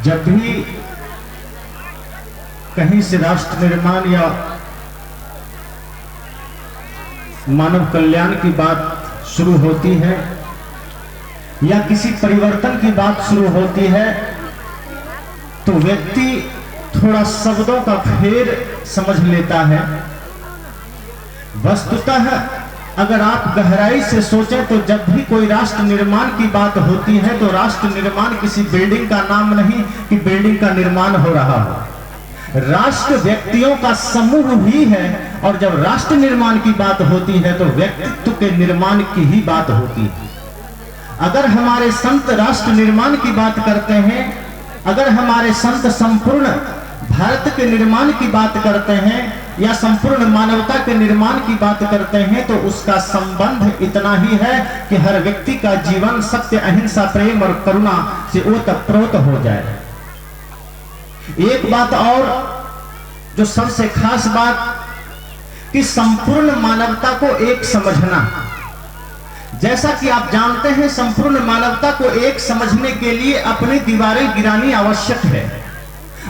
जब भी कहीं से राष्ट्र निर्माण या मानव कल्याण की बात शुरू होती है या किसी परिवर्तन की बात शुरू होती है तो व्यक्ति थोड़ा शब्दों का फेर समझ लेता है। वस्तुतः अगर आप गहराई से सोचें तो जब भी कोई राष्ट्र निर्माण की बात होती है तो राष्ट्र निर्माण किसी बिल्डिंग का नाम नहीं कि बिल्डिंग का निर्माण हो रहा हो। राष्ट्र व्यक्तियों का समूह ही है और जब राष्ट्र निर्माण की बात होती है तो व्यक्तित्व के निर्माण की ही बात होती है। अगर हमारे संत राष्ट्र निर्माण की बात करते हैं, अगर हमारे संत संपूर्ण भारत के निर्माण की बात करते हैं या संपूर्ण मानवता के निर्माण की बात करते हैं तो उसका संबंध इतना ही है कि हर व्यक्ति का जीवन सत्य, अहिंसा, प्रेम और करुणा से ओतप्रोत हो जाए। एक बात और जो सबसे खास बात कि संपूर्ण मानवता को एक समझना। जैसा कि आप जानते हैं संपूर्ण मानवता को एक समझने के लिए अपनी दीवारें गिरानी आवश्यक है।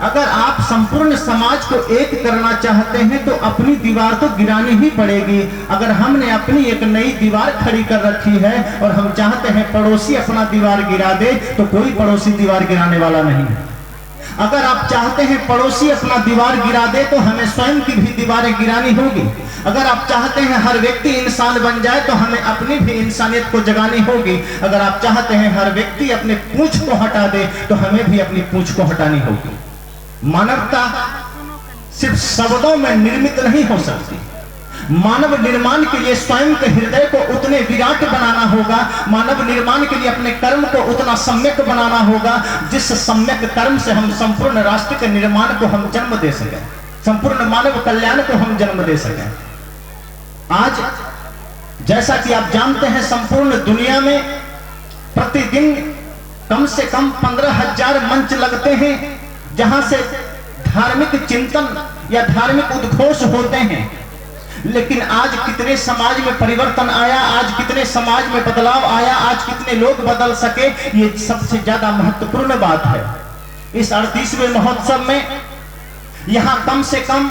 अगर आप संपूर्ण समाज को एक करना चाहते हैं तो अपनी दीवार तो गिरानी ही पड़ेगी। अगर हमने अपनी एक नई दीवार खड़ी कर रखी है और हम चाहते हैं पड़ोसी अपना दीवार गिरा दे तो कोई पड़ोसी दीवार गिराने वाला नहीं है। अगर आप चाहते हैं पड़ोसी अपना दीवार गिरा दे तो हमें स्वयं की भी दीवारें गिरानी होगी। अगर आप चाहते हैं हर व्यक्ति इंसान बन जाए तो हमें अपनी भी इंसानियत को जगानी होगी। अगर आप चाहते हैं हर व्यक्ति अपने पूंछ को हटा दे तो हमें भी अपनी पूंछ को हटानी होगी। मानवता सिर्फ शब्दों में निर्मित नहीं हो सकती। मानव निर्माण के लिए स्वयं के हृदय को उतने विराट बनाना होगा। मानव निर्माण के लिए अपने कर्म को उतना सम्यक बनाना होगा जिस सम्यक कर्म से हम संपूर्ण राष्ट्र के निर्माण को हम जन्म दे सकें, संपूर्ण मानव कल्याण को हम जन्म दे सकें। आज जैसा कि आप जानते हैं संपूर्ण दुनिया में प्रतिदिन कम से कम 15,000 मंच लगते हैं जहां से धार्मिक चिंतन या धार्मिक उद्घोष होते हैं। लेकिन आज कितने समाज में परिवर्तन आया, आज कितने समाज में बदलाव आया, आज कितने लोग बदल सके, ये सबसे ज्यादा महत्वपूर्ण बात है। इस 38वें महोत्सव में यहां कम से कम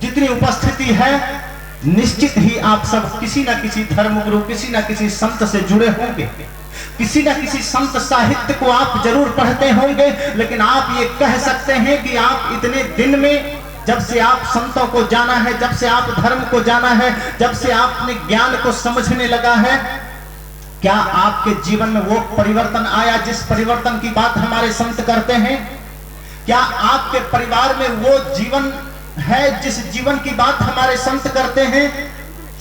जितनी उपस्थिति है निश्चित ही आप सब किसी ना किसी धर्मगुरु, किसी ना किसी संत से जुड़े होंगे, किसी ना किसी संत साहित्य को आप जरूर पढ़ते होंगे। लेकिन आप ये कह सकते हैं कि आप इतने दिन में जब से आप संतों को जाना है, जब से आप धर्म को जाना है, जब से आपने ज्ञान को समझने लगा है, क्या आपके जीवन में वो परिवर्तन आया जिस परिवर्तन की बात हमारे संत करते हैं? क्या आपके परिवार में वो जीवन है जिस जीवन की बात हमारे संत करते हैं?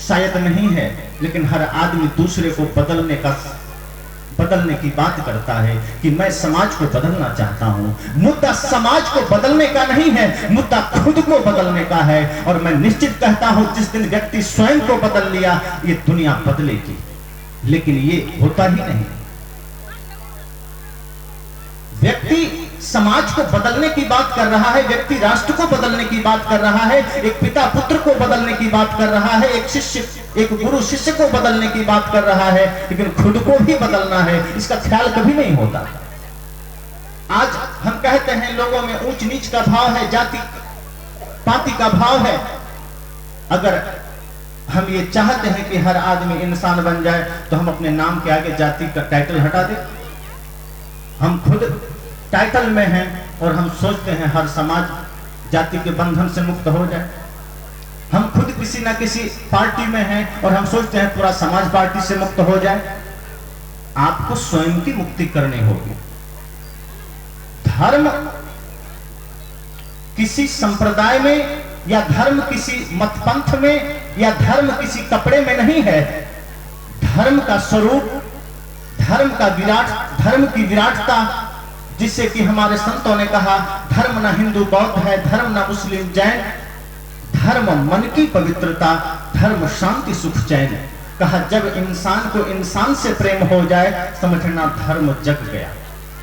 शायद नहीं है। लेकिन हर आदमी दूसरे को बदलने की बात करता है कि मैं समाज को बदलना चाहता हूं। मुद्दा समाज को बदलने का नहीं है, मुद्दा खुद को बदलने का है। और मैं निश्चित कहता हूं जिस दिन व्यक्ति स्वयं को बदल लिया ये दुनिया बदलेगी। लेकिन ये होता ही नहीं। व्यक्ति समाज को बदलने की बात कर रहा है, व्यक्ति राष्ट्र को बदलने की बात कर रहा है, एक पिता पुत्र को बदलने की बात कर रहा है, एक गुरु शिष्य को बदलने की बात कर रहा है, लेकिन खुद को भी बदलना है इसका ख्याल कभी नहीं होता। आज हम कहते हैं लोगों में ऊंच नीच का भाव है, जाति पाति का भाव है। अगर हम ये चाहते हैं कि हर आदमी इंसान बन जाए तो हम अपने नाम के आगे जाति का टाइटल हटा दें। हम खुद टाइटल में हैं और हम सोचते हैं हर समाज जाति के बंधन से मुक्त हो जाए। हम खुद किसी ना किसी पार्टी में हैं और हम सोचते हैं पूरा समाज पार्टी से मुक्त हो जाए। आपको स्वयं की मुक्ति करनी होगी। धर्म किसी संप्रदाय में या धर्म किसी मतपंथ में या धर्म किसी कपड़े में नहीं है। धर्म का स्वरूप, धर्म की विराटता, जिससे कि हमारे संतों ने कहा धर्म न हिंदू बौद्ध है, धर्म न मुस्लिम जैन, धर्म मन की पवित्रता, धर्म शांति सुख चैन। कहा जब इंसान को इंसान से प्रेम हो जाए समझना धर्म जग गया।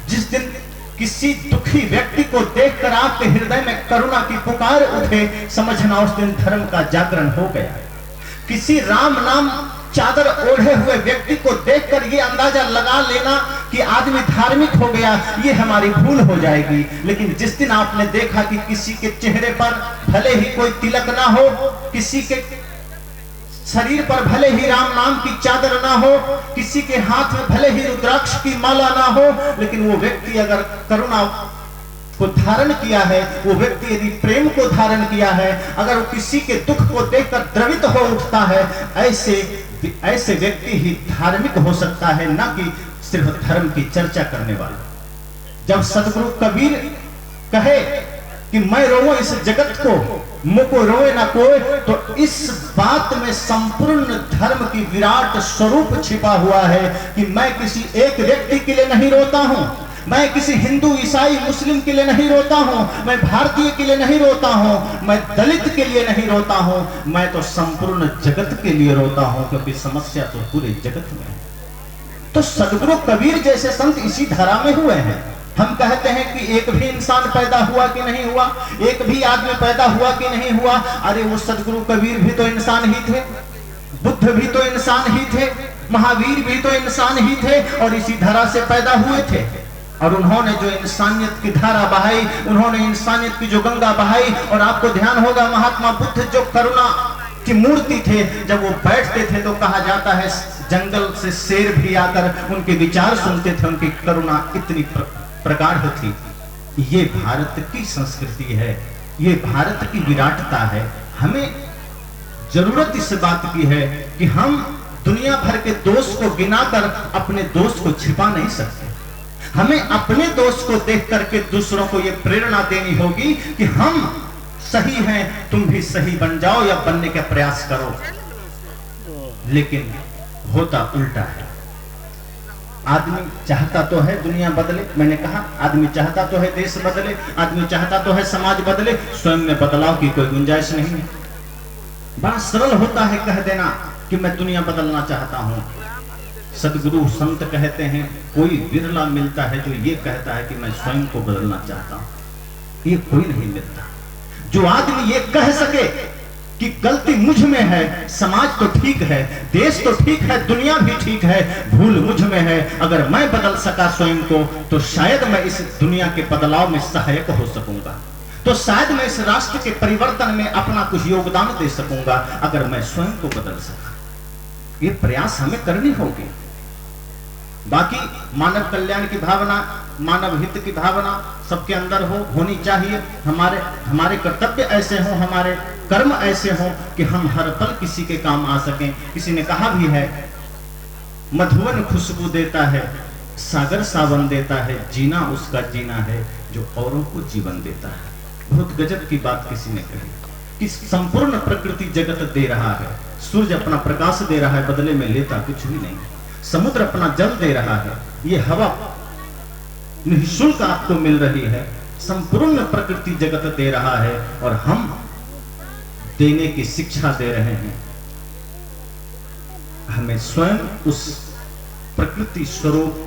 जिस दिन किसी दुखी व्यक्ति को देखकर आपके हृदय में करुणा की पुकार उठे समझना उस दिन धर्म का जागरण हो गया। किसी राम नाम चादर ओढ़े हुए व्यक्ति को देखकर यह अंदाजा लगा लेना कि आदमी धार्मिक हो गया, ये हमारी भूल हो जाएगी। लेकिन जिस दिन आपने देखा कि किसी के चेहरे पर भले ही कोई तिलक ना हो, किसी के शरीर पर भले ही राम नाम की चादर ना हो, किसी के हाथ में भले ही रुद्राक्ष की माला ना हो, लेकिन वो व्यक्ति अगर करुणा को धारण किया है, वो व्यक्ति यदि प्रेम को धारण किया है, अगर वो किसी के दुख को देखकर द्रवित हो उठता है, ऐसे व्यक्ति ही धार्मिक हो सकता है, ना कि सिर्फ धर्म की चर्चा करने वाला। जब सदगुरु कबीर कहे कि मैं रोऊं इस जगत को, मुको रोए ना कोई, तो इस बात में संपूर्ण धर्म की विराट स्वरूप छिपा हुआ है कि मैं किसी एक व्यक्ति के लिए नहीं रोता हूं, मैं किसी हिंदू, ईसाई, मुस्लिम के लिए नहीं रोता हूं, मैं भारतीय के लिए नहीं रोता हूं, मैं दलित के लिए नहीं रोता हूं, मैं तो संपूर्ण जगत के लिए रोता हूं, क्योंकि समस्या तो पूरे जगत में है। तो सदगुरु कबीर जैसे संत इसी धारा में हुए हैं। हम कहते हैं कि एक भी इंसान पैदा हुआ कि नहीं हुआ, एक भी आदमी पैदा हुआ कि नहीं हुआ। अरे वो सदगुरु कबीर भी तो इंसान ही थे, बुद्ध भी तो इंसान ही थे, महावीर भी तो इंसान ही थे, और इसी धारा से पैदा हुए थे। और उन्होंने जो इंसानियत की धारा बहाई, उन्होंने इंसानियत की जो गंगा बहाई। और आपको ध्यान होगा महात्मा बुद्ध जो करुणा की मूर्ति थे, जब वो बैठते थे तो कहा जाता है जंगल से शेर भी आकर उनके विचार सुनते थे, उनकी करुणा इतनी प्रगाढ़ थी। ये भारत की संस्कृति है, ये भारत की विराटता है। हमें जरूरत इस बात की है कि हम दुनिया भर के दोष को गिनाकर अपने दोष को छिपा नहीं सकते। हमें अपने दोष को देख करके दूसरों को यह प्रेरणा देनी होगी कि हम सही हैं, तुम भी सही बन जाओ या बनने का प्रयास करो। लेकिन होता उल्टा है। आदमी चाहता तो है दुनिया बदले, मैंने कहा आदमी चाहता तो है देश बदले, आदमी चाहता तो है समाज बदले, स्वयं में बदलाव की कोई गुंजाइश नहीं है। बड़ा सरल होता है कह देना कि मैं दुनिया बदलना चाहता हूं। सदगुरु संत कहते हैं कोई बिरला मिलता है जो ये कहता है कि मैं स्वयं को बदलना चाहता हूं। ये कोई नहीं मिलता जो आदमी ये कह सके कि गलती मुझ में है, समाज तो ठीक है, देश तो ठीक है, दुनिया भी ठीक है, भूल मुझ में है। अगर मैं बदल सका स्वयं को तो शायद मैं इस दुनिया के बदलाव में सहायक हो सकूंगा, तो शायद मैं इस राष्ट्र के परिवर्तन में अपना कुछ योगदान दे सकूंगा अगर मैं स्वयं को बदल सका। ये प्रयास हमें करनी होगी। बाकी मानव कल्याण की भावना, मानव हित की भावना सबके अंदर होनी चाहिए। हमारे कर्तव्य ऐसे हों, हमारे कर्म ऐसे हों कि हम हर पल किसी के काम आ सकें। किसी ने कहा भी है मधुवन खुशबू देता है, सागर सावन देता है, जीना उसका जीना है जो औरों को जीवन देता है। बहुत गजब की बात किसी ने कही कि संपूर्ण प्रकृति जगत दे रहा है, सूर्य अपना प्रकाश दे रहा है, बदले में लेता कुछ भी नहीं। समुद्र अपना जल दे रहा है, ये हवा निःशुल्क आपको मिल रही है, संपूर्ण प्रकृति जगत दे रहा है और हम देने की शिक्षा दे रहे हैं। हमें स्वयं उस प्रकृति स्वरूप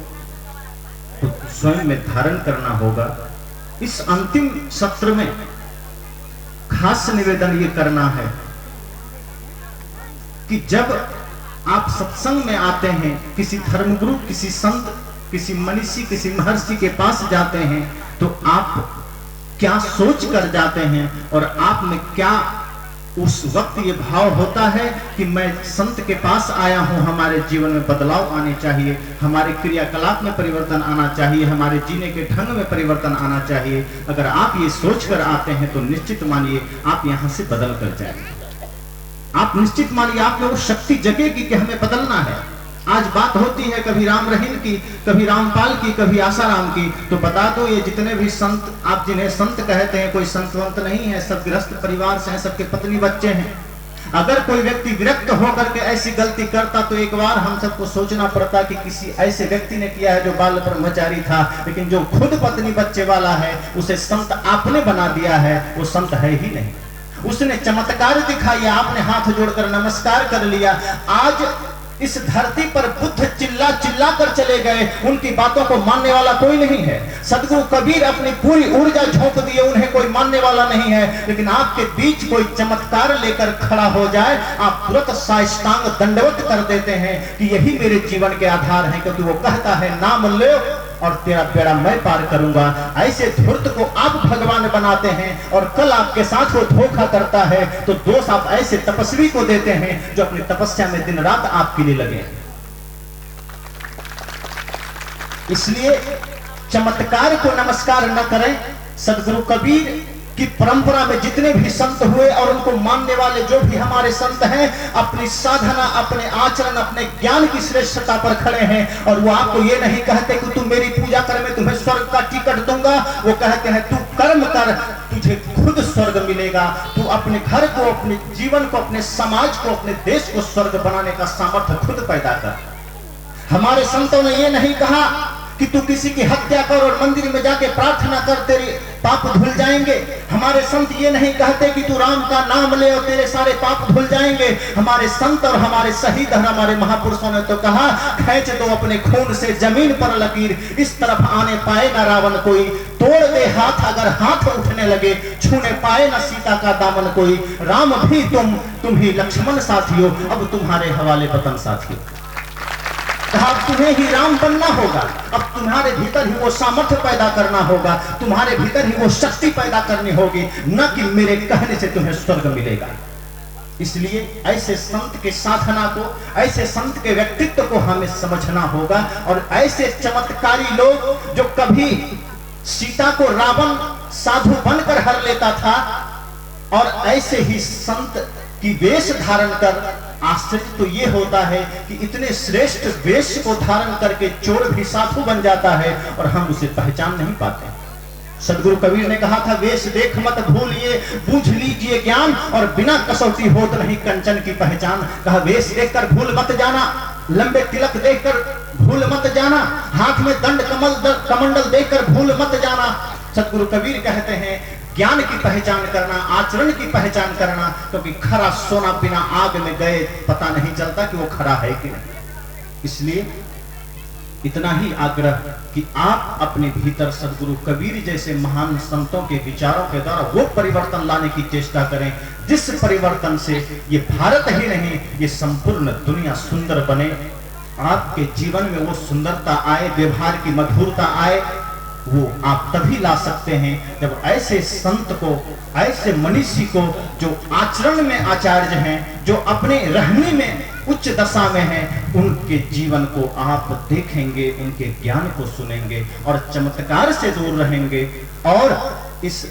को स्वयं में धारण करना होगा। इस अंतिम सत्र में खास निवेदन ये करना है कि जब आप सत्संग में आते हैं, किसी धर्मगुरु, किसी संत, किसी मनीषी, किसी महर्षि के पास जाते हैं, तो आप क्या सोच कर जाते हैं और आप में क्या उस वक्त ये भाव होता है कि मैं संत के पास आया हूं, हमारे जीवन में बदलाव आने चाहिए, हमारे क्रियाकलाप में परिवर्तन आना चाहिए, हमारे जीने के ढंग में परिवर्तन आना चाहिए। अगर आप ये सोचकर आते हैं तो निश्चित मानिए आप यहां से बदल कर जाएंगे। आप निश्चित मानिए आप में वो शक्ति जगेगी कि हमें बदलना है। आज बात होती है कभी राम रहीम की, कभी रामपाल की, कभी आसाराम की, तो बता दो ये जितने भी संत आप जिन्हें संत कहते हैं, कोई संतवंत नहीं है, सब गृहस्थ परिवार से हैं, सबके पत्नी बच्चे हैं। अगर कोई व्यक्ति विरक्त होकर के ऐसी गलती करता तो एक बार हम सबको सोचना पड़ता कि किसी ऐसे व्यक्ति ने किया है जो बाल ब्रह्मचारी था, लेकिन जो खुद पत्नी बच्चे वाला है उसे संत आपने बना दिया है, वो संत है ही नहीं। उसने चमत्कार दिखाया, आपने हाथ जोड़कर नमस्कार कर लिया। आज इस धरती पर बुद्ध चिल्ला चिल्ला कर चले गए, उनकी बातों को मानने वाला कोई नहीं है। सदगुरु कबीर अपनी पूरी ऊर्जा झोंक दिए, उन्हें कोई मानने वाला नहीं है। लेकिन आपके बीच कोई चमत्कार लेकर खड़ा हो जाए, आप तुरंत साष्टांग दंडवत कर देते हैं कि यही मेरे जीवन के आधार हैं, क्योंकि वो कहता है नाम लो और तेरा बेड़ा मैं पार करूंगा। ऐसे धूर्त को आप भगवान बनाते हैं और कल आपके साथ वो धोखा करता है, तो दोष आप ऐसे तपस्वी को देते हैं जो अपनी तपस्या में दिन रात आपके लिए लगे। इसलिए चमत्कार को नमस्कार न करें। सदगुरु कबीर की परंपरा में जितने भी संत हुए और उनको मानने वाले जो भी हमारे संत हैं, अपनी साधना, अपने आचरण, अपने ज्ञान की श्रेष्ठता पर खड़े हैं। और वो आपको ये नहीं कहते कि तू मेरी पूजा कर, मैं तुम्हें स्वर्ग का टिकट दूंगा। वो कहते हैं तू कर्म कर, तुझे खुद स्वर्ग मिलेगा। तू अपने घर को, अपने जीवन को, अपने समाज को, अपने देश को स्वर्ग बनाने का सामर्थ्य खुद पैदा कर। हमारे संतों ने ये नहीं कहा कि तू किसी की हत्या कर और मंदिर में जाके प्रार्थना कर, तेरे पाप धुल जाएंगे। हमारे संत ये नहीं कहते कि तू राम का नाम ले और तेरे सारे पाप धुल जाएंगे। हमारे संत और हमारे शहीद और हमारे महापुरुषों ने तो कहा, खींच दो अपने खून से जमीन पर लकीर, इस तरफ आने पाए ना रावण कोई, तोड़ दे हाथ अगर हाथ उठने लगे, छूने पाए ना सीता का दामन कोई। राम भी तुम ही लक्ष्मण साथियों, अब तुम्हारे हवाले वतन साथियों। कहा तुम्हें ही राम बनना होगा, अब तुम्हारे भीतर ही वो सामर्थ्य पैदा करना होगा, तुम्हारे भीतर ही वो शक्ति पैदा करनी होगी, न कि मेरे कहने से तुम्हें स्वर्ग मिलेगा। इसलिए ऐसे संत के साधना को, ऐसे संत के व्यक्तित्व को हमें समझना होगा। और ऐसे चमत्कारी लोग जो कभी सीता को रावण साधु बनकर हर लेता था, और ऐसे ही संत की वेश धारण कर, आश्चर्य तो ये होता है कि इतने श्रेष्ठ वेश को धारण करके चोर भी साधु बन जाता है और हम उसे पहचान नहीं पाते। सदगुरु कबीर ने कहा था, वेश देख मत भूलिए, बूझ लीजिए ज्ञान, और बिना कसौटी होत नहीं कंचन की पहचान। कहा वेश देखकर भूल मत जाना, लंबे तिलक देखकर भूल मत जाना, हाथ में दंड कमंडल देखकर भूल मत जाना। सदगुरु कबीर कहते हैं ज्ञान की पहचान करना, आचरण की पहचान करना, क्योंकि खरा सोना बिना आग में गए पता नहीं चलता कि वो खरा है कि नहीं। इसलिए इतना ही आग्रह कि आप अपने भीतर सदगुरु कबीर जैसे महान संतों के विचारों के द्वारा वो परिवर्तन लाने की चेष्टा करें, जिस परिवर्तन से ये भारत ही नहीं, ये संपूर्ण दुनिया सुंदर बने। आपके जीवन में वो सुंदरता आए, व्यवहार की मधुरता आए, वो आप तभी ला सकते हैं जब ऐसे संत को, ऐसे मनीषी को जो आचरण में आचार्य हैं, जो अपने रहने में उच्च दशा में हैं, उनके जीवन को आप देखेंगे, उनके ज्ञान को सुनेंगे और चमत्कार से दूर रहेंगे और इस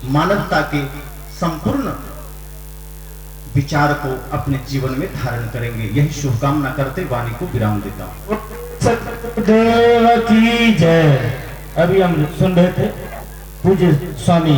मानवता के संपूर्ण विचार को अपने जीवन में धारण करेंगे। यही शुभकामना करते वाणी को विराम देता हूं। सतदेव की जय। अभी हम सुन रहे थे पूज्य स्वामी